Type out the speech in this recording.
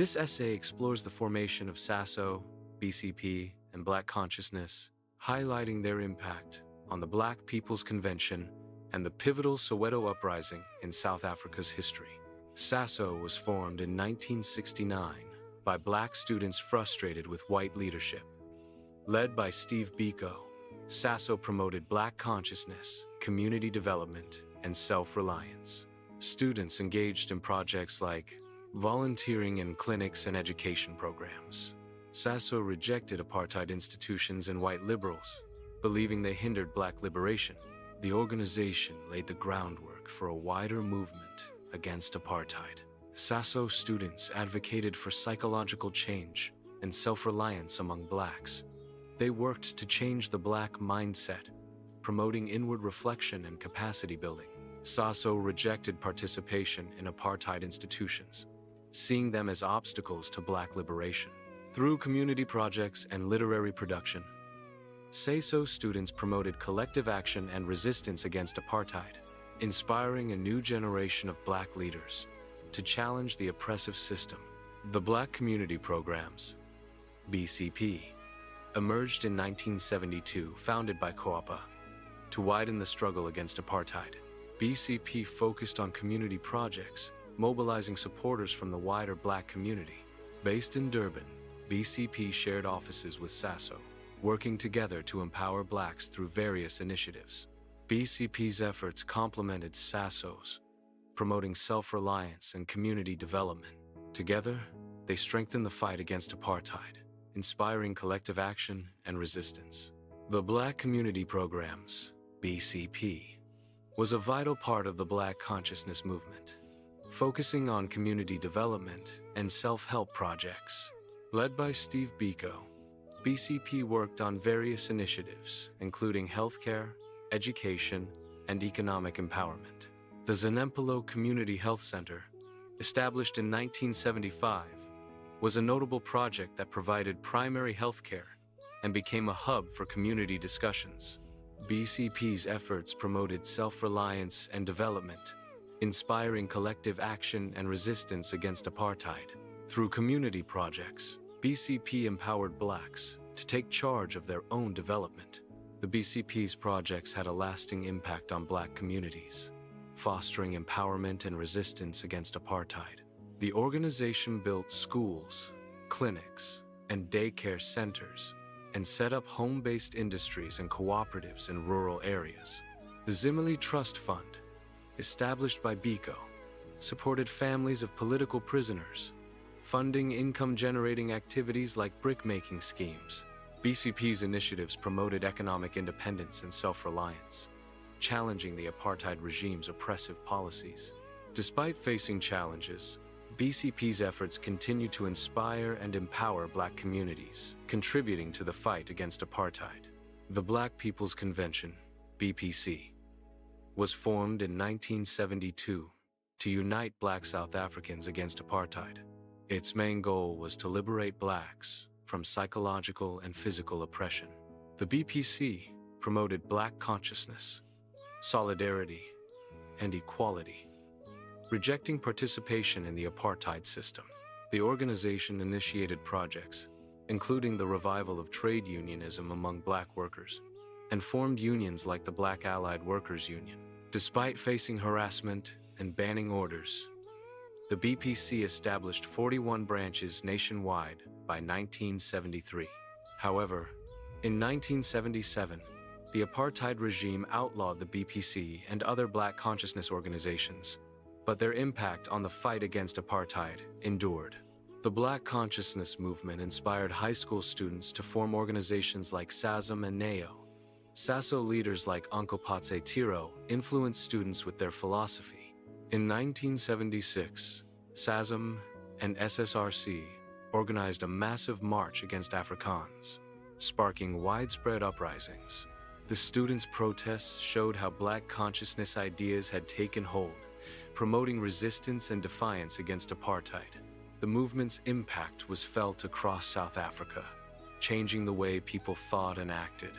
This essay explores the formation of SASO, BCP, and Black consciousness, highlighting their impact on the Black People's Convention and the pivotal Soweto Uprising in South Africa's history. SASO was formed in 1969 by Black students frustrated with white leadership. Led by Steve Biko, SASO promoted Black consciousness, community development, and self-reliance. Students engaged in projects like volunteering in clinics and education programs. SASO rejected apartheid institutions and white liberals, believing they hindered Black liberation. The organization laid the groundwork for a wider movement against apartheid. SASO students advocated for psychological change and self-reliance among Blacks. They worked to change the Black mindset, promoting inward reflection and capacity building. SASO rejected participation in apartheid institutions, seeing them as obstacles to Black liberation. Through community projects and literary production, SASO students promoted collective action and resistance against apartheid, inspiring a new generation of Black leaders to challenge the oppressive system. The Black Community Programs, BCP, emerged in 1972, founded by COAPA, to widen the struggle against apartheid. BCP focused on community projects, mobilizing supporters from the wider Black community. Based in Durban, BCP shared offices with SASO, working together to empower Blacks through various initiatives. BCP's efforts complemented SASO's, promoting self-reliance and community development. Together, they strengthened the fight against apartheid, inspiring collective action and resistance. The Black Community Programs, BCP, was a vital part of the Black consciousness movement, focusing on community development and self-help projects. Led by Steve Biko, BCP worked on various initiatives, including healthcare, education, and economic empowerment. The Zanempilo Community Health Center, established in 1975, was a notable project that provided primary health care and became a hub for community discussions. BCP's efforts promoted self-reliance and development, inspiring collective action and resistance against apartheid. Through community projects, BCP empowered Blacks to take charge of their own development. The BCP's projects had a lasting impact on Black communities, fostering empowerment and resistance against apartheid. The organization built schools, clinics, and daycare centers, and set up home-based industries and cooperatives in rural areas. The Zimmerly Trust Fund, established by Biko, supported families of political prisoners, funding income-generating activities like brick-making schemes. BCP's initiatives promoted economic independence and self-reliance, challenging the apartheid regime's oppressive policies. Despite facing challenges, BCP's efforts continue to inspire and empower Black communities, contributing to the fight against apartheid. The Black People's Convention, BPC, was formed in 1972 to unite Black South Africans against apartheid. Its main goal was to liberate Blacks from psychological and physical oppression. The BPC promoted Black consciousness, solidarity, and equality, rejecting participation in the apartheid system. The organization initiated projects, including the revival of trade unionism among Black workers, and formed unions like the Black Allied Workers Union. Despite facing harassment and banning orders, the BPC established 41 branches nationwide by 1973. However, in 1977, the apartheid regime outlawed the BPC and other Black consciousness organizations, but their impact on the fight against apartheid endured. The Black consciousness movement inspired high school students to form organizations like SASM and NAO. SASO leaders like Uncle Patse Tiro influenced students with their philosophy. In 1976, SASM and SSRC organized a massive march against Afrikaans, sparking widespread uprisings. The students' protests showed how Black consciousness ideas had taken hold, promoting resistance and defiance against apartheid. The movement's impact was felt across South Africa, changing the way people thought and acted.